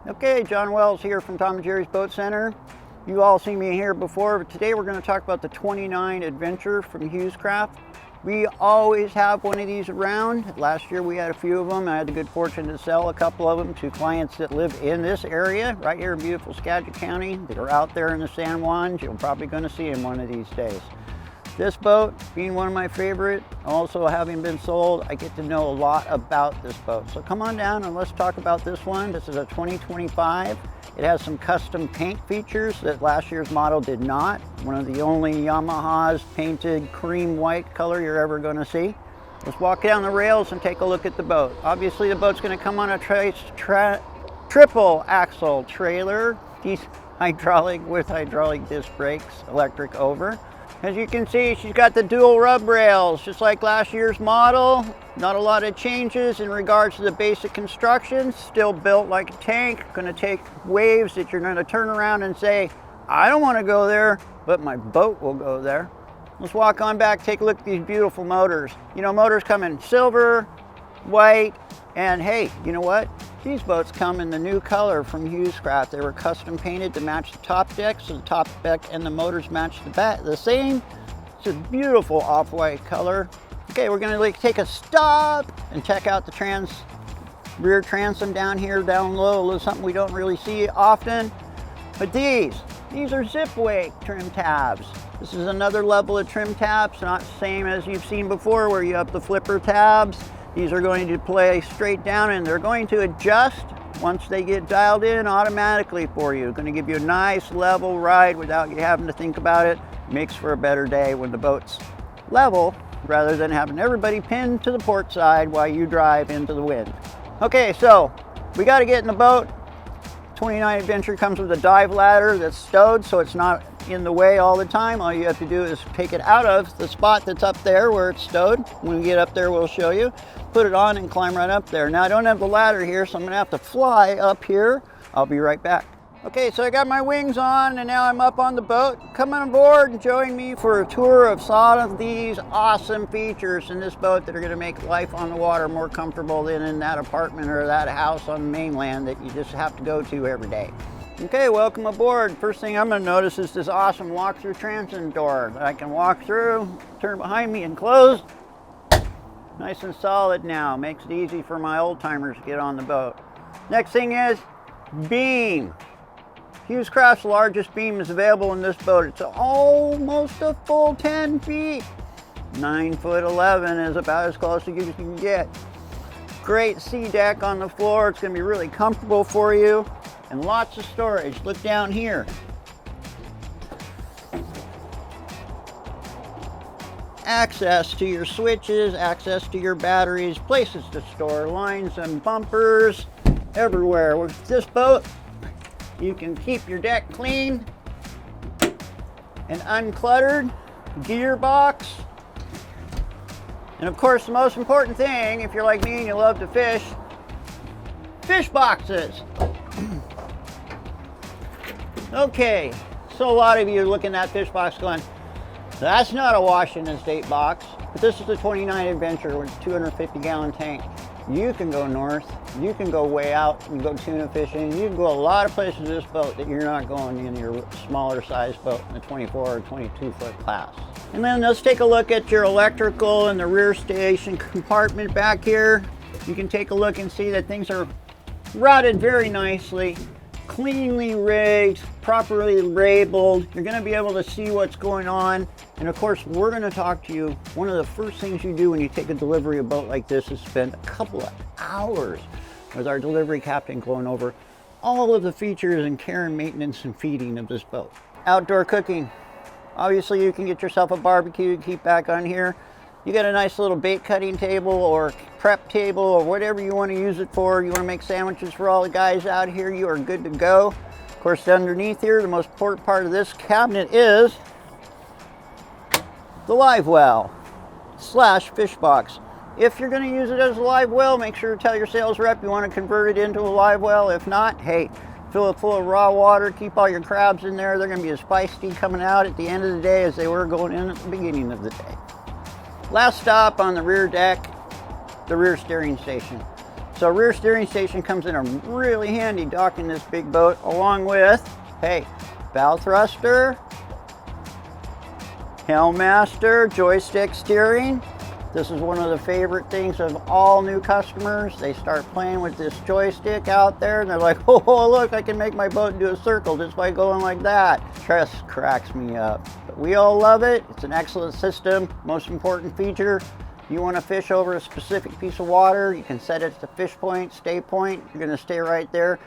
Okay, John Wells here from Tom and Jerry's Boat Center. You all seen me here before, but today we're going to talk about the 29 Adventure from Hewescraft. We always have one of these around. Last year we had a few of them. I had the good fortune to sell a couple of them to clients that live in this area, right here in beautiful Skagit County. They're out there in the San Juans. You're probably going to see them one of these days. This boat, being one of my favorite, also having been sold, I get to know a lot about this boat. So come on down and let's talk about this one. This is a 2025. It has some custom paint features that last year's model did not. One of the only Yamahas painted cream white color you're ever going to see. Let's walk down the rails and take a look at the boat. Obviously the boat's going to come on a triple axle trailer. These hydraulic with hydraulic disc brakes, electric over. As you can see, she's got the dual rub rails, just like last year's model. Not a lot of changes in regards to the basic construction. Still built like a tank. Going to take waves that you're going to turn around and say, I don't want to go there, but my boat will go there. Let's walk on back, take a look at these beautiful motors. You know, motors come in silver, white, and hey, you know what? These boats come in the new color from Hewescraft. They were custom painted to match the top deck, so the top deck and the motors match the same. It's a beautiful off-white color. Okay, we're gonna take a stop and check out the rear transom down here, down low. A little something we don't really see often. But these are zip wake trim tabs. This is another level of trim tabs, not the same as you've seen before where you have the flipper tabs. These are going to play straight down and they're going to adjust once they get dialed in automatically for you. Going to give you a nice level ride without you having to think about it. Makes for a better day when the boat's level rather than having everybody pinned to the port side while you drive into the wind. Okay, so we got to get in the boat. 29 Adventure comes with a dive ladder that's stowed so it's not in the way all the time. All you have to do is take it out of the spot that's up there where it's stowed. When we get up there, we'll show you. Put it on and climb right up there. Now I don't have the ladder here, so I'm gonna have to fly up here. I'll be right back. Okay, so I got my wings on and now I'm up on the boat. Come on board and join me for a tour of some of these awesome features in this boat that are gonna make life on the water more comfortable than in that apartment or that house on the mainland that you just have to go to every day. Okay, welcome aboard. First thing I'm gonna notice is this awesome walk-through transom door that I can walk through, turn behind me and close. Nice and solid now. Makes it easy for my old timers to get on the boat. Next thing is beam. Hewescraft's largest beam is available in this boat. It's almost a full 10 feet. 9'11" is about as close as you can get. Great sea deck on the floor. It's gonna be really comfortable for you. And lots of storage. Look down here. Access to your switches, access to your batteries, places to store lines and bumpers everywhere. With this boat, you can keep your deck clean and uncluttered. Gearbox. And of course, the most important thing, if you're like me and you love to fish, fish boxes. Okay, so a lot of you are looking at that fish box going, that's not a Washington State box, but this is the 29 Adventure with a 250-gallon tank. You can go north, you can go way out and go tuna fishing, you can go a lot of places in this boat that you're not going in your smaller size boat in the 24 or 22 foot class. And then let's take a look at your electrical and the rear station compartment back here. You can take a look and see that things are routed very nicely. Cleanly rigged, properly labeled. You're going to be able to see what's going on. And of course, we're going to talk to you. One of the first things you do when you take a delivery of a boat like this is spend a couple of hours with our delivery captain going over all of the features and care and maintenance and feeding of this boat. Outdoor cooking. Obviously, you can get yourself a barbecue, keep back on here. You got a nice little bait cutting table or prep table or whatever you want to use it for. You want to make sandwiches for all the guys out here, you are good to go. Of course, underneath here, the most important part of this cabinet is the live well / fish box. If you're going to use it as a live well, make sure to tell your sales rep you want to convert it into a live well. If not, hey, fill it full of raw water, keep all your crabs in there. They're going to be as feisty coming out at the end of the day as they were going in at the beginning of the day. Last stop on the rear deck, the rear steering station. So rear steering station comes in a really handy docking this big boat, along with, hey, bow thruster, Hewescraft joystick steering. This is one of the favorite things of all new customers. They start playing with this joystick out there and they're like, oh, look, I can make my boat do a circle just by going like that. Just cracks me up. But we all love it. It's an excellent system. Most important feature, you want to fish over a specific piece of water, you can set it to fish point, stay point. You're going to stay right there.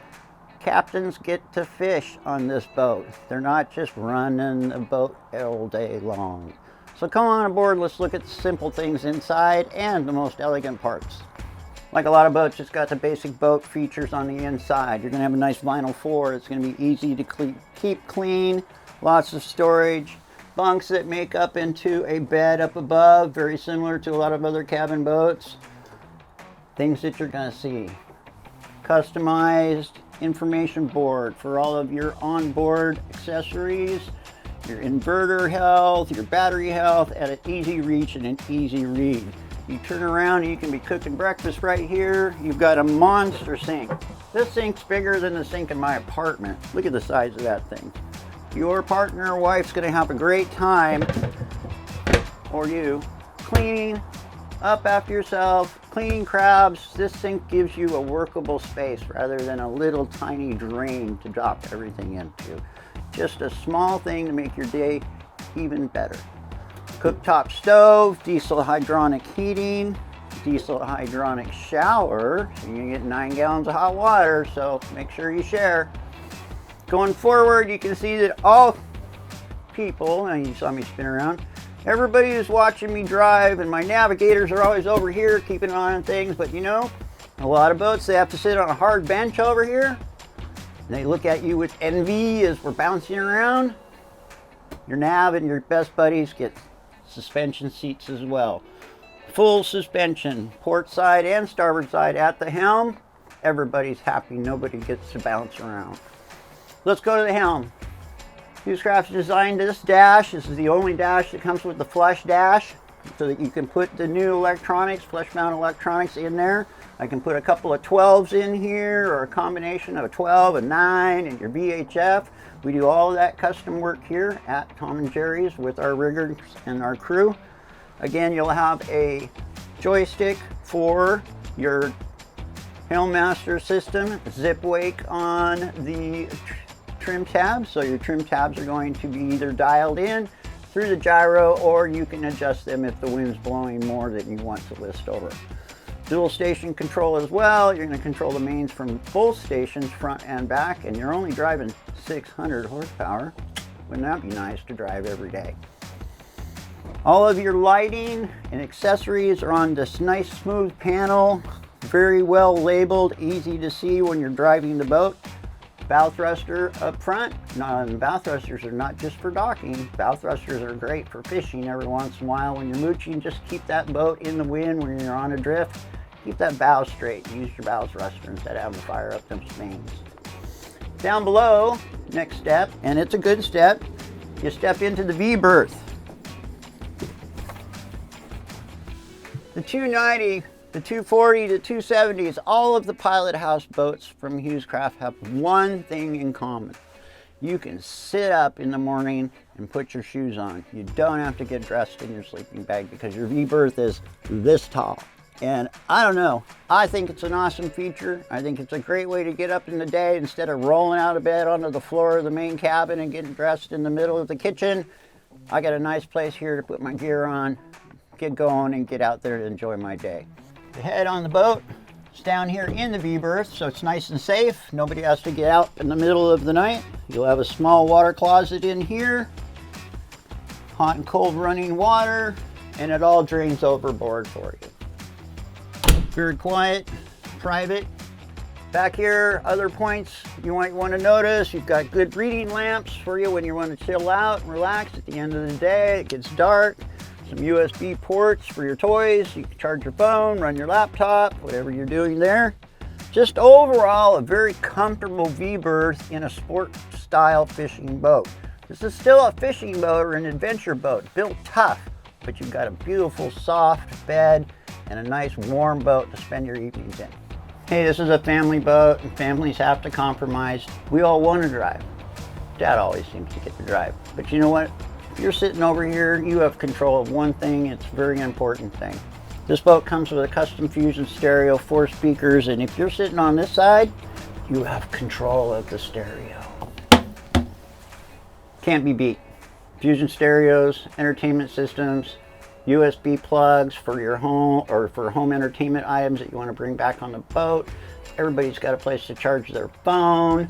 Captains get to fish on this boat. They're not just running the boat all day long. So come on aboard, let's look at the simple things inside and the most elegant parts. Like a lot of boats, it's got the basic boat features on the inside. You're gonna have a nice vinyl floor. It's gonna be easy to keep clean, lots of storage, bunks that make up into a bed up above, very similar to a lot of other cabin boats. Things that you're gonna see. Customized information board for all of your onboard accessories, your inverter health, your battery health at an easy reach and an easy read. You turn around and you can be cooking breakfast right here. You've got a monster sink. This sink's bigger than the sink in my apartment. Look at the size of that thing. Your partner or wife's gonna have a great time, or you, cleaning up after yourself, cleaning crabs. This sink gives you a workable space rather than a little tiny drain to drop everything into. Just a small thing to make your day even better. Cooktop stove, diesel hydronic heating, diesel hydronic shower. So you get 9 gallons of hot water, so make sure you share. Going forward, you can see that all people, and you saw me spin around, everybody who's watching me drive, and my navigators are always over here keeping an eye on things, but you know, a lot of boats, they have to sit on a hard bench over here. They look at you with envy as we're bouncing around. Your nav and your best buddies get suspension seats as well. Full suspension, port side and starboard side at the helm. Everybody's happy, nobody gets to bounce around. Let's go to the helm. Hewescraft's designed this dash. This is the only dash that comes with the flush dash, so that you can put the new electronics, flush mount electronics in there. I can put a couple of 12s in here, or a combination of a 12, a 9, and your VHF. We do all of that custom work here at Tom and Jerry's with our riggers and our crew. Again, you'll have a joystick for your Hewescraft system, zip wake on the trim tabs. So your trim tabs are going to be either dialed in through the gyro, or you can adjust them if the wind's blowing more than you want to list over. Dual station control as well. You're going to control the mains from both stations, front and back, and you're only driving 600 horsepower. Wouldn't that be nice to drive every day? All of your lighting and accessories are on this nice smooth panel, very well labeled, easy to see when you're driving the boat. Bow thruster up front. Bow thrusters are not just for docking. Bow thrusters are great for fishing every once in a while. When you're mooching, just keep that boat in the wind when you're on a drift. Keep that bow straight. Use your bow thruster instead of having to fire up them mains. Down below, next step, and it's a good step, you step into the V-berth. The 290, the 240, the 270s, all of the Pilot House boats from Hewescraft have one thing in common. You can sit up in the morning and put your shoes on. You don't have to get dressed in your sleeping bag because your V-berth is this tall. And I don't know, I think it's an awesome feature. I think it's a great way to get up in the day instead of rolling out of bed onto the floor of the main cabin and getting dressed in the middle of the kitchen. I got a nice place here to put my gear on, get going, and get out there to enjoy my day. The head on the boat is down here in the V-berth, so it's nice and safe. Nobody has to get out in the middle of the night. You'll have a small water closet in here, hot and cold running water, and it all drains overboard for you. Very quiet, private. Back here, other points you might want to notice. You've got good reading lamps for you when you want to chill out and relax at the end of the day. It gets dark. Some USB ports for your toys. You can charge your phone, run your laptop, whatever you're doing there. Just overall, a very comfortable V-berth in a sport style fishing boat. This is still a fishing boat or an adventure boat, built tough, but you've got a beautiful soft bed and a nice warm boat to spend your evenings in. Hey, this is a family boat and families have to compromise. We all want to drive. Dad always seems to get to drive. But you know what? If you're sitting over here, you have control of one thing. It's a very important thing. This boat comes with a custom Fusion stereo, 4 speakers, and if you're sitting on this side, you have control of the stereo. Can't be beat. Fusion stereos, entertainment systems, USB plugs for your home or for home entertainment items that you want to bring back on the boat. Everybody's got a place to charge their phone.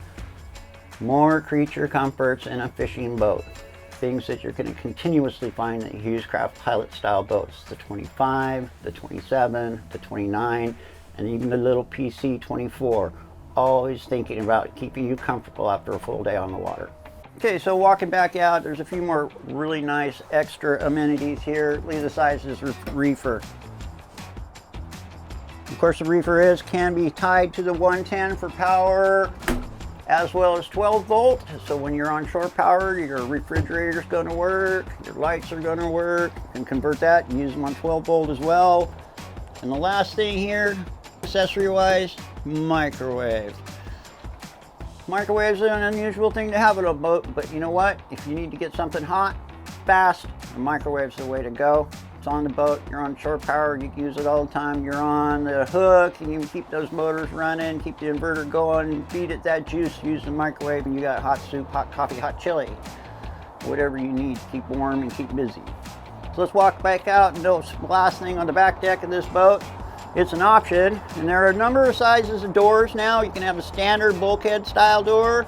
More creature comforts in a fishing boat. Things that you're going to continuously find in Hewescraft pilot style boats. The 25, the 27, the 29, and even the little PC 24. Always thinking about keeping you comfortable after a full day on the water. Okay, so walking back out, there's a few more really nice extra amenities here. Look at the size of this reefer. Of course, the reefer can be tied to the 110 for power, as well as 12 volt. So when you're on shore power, your refrigerator's going to work, your lights are going to work. You can convert that and use them on 12 volt as well. And the last thing here, accessory-wise, microwave. Microwaves are an unusual thing to have on a boat, but you know what? If you need to get something hot, fast, the microwave's the way to go. It's on the boat, you're on shore power, you can use it all the time. You're on the hook, and you can keep those motors running, keep the inverter going, feed it that juice, use the microwave, and you got hot soup, hot coffee, hot chili. Whatever you need to keep warm and keep busy. So let's walk back out and do the last thing on the back deck of this boat. It's an option, and there are a number of sizes of doors now. You can have a standard bulkhead style door,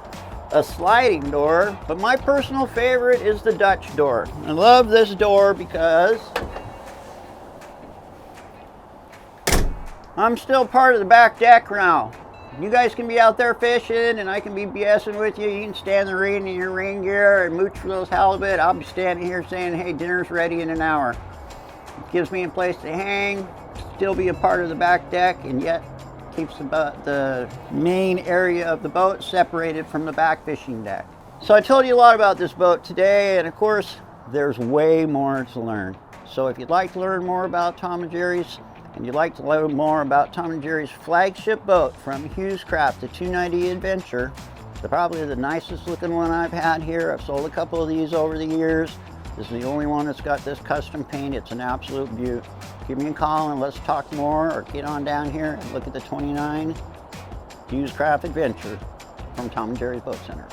a sliding door, but my personal favorite is the Dutch door. I love this door because I'm still part of the back deck now. You guys can be out there fishing and I can be BSing with you. You can stand the rain in your rain gear and mooch for those halibut. I'll be standing here saying, hey, dinner's ready in an hour. It gives me a place to hang, still be a part of the back deck, and yet keeps the main area of the boat separated from the back fishing deck. So I told you a lot about this boat today, and of course there's way more to learn. So if you'd like to learn more about Tom and Jerry's, and you'd like to learn more about Tom and Jerry's flagship boat from Hewescraft, the 290 Adventure, probably the nicest looking one I've had here. I've sold a couple of these over the years. This is the only one that's got this custom paint. It's an absolute beaut. Give me a call and let's talk more, or get on down here and look at the 29 Hewescraft Adventure from Tom and Jerry's Boat Center.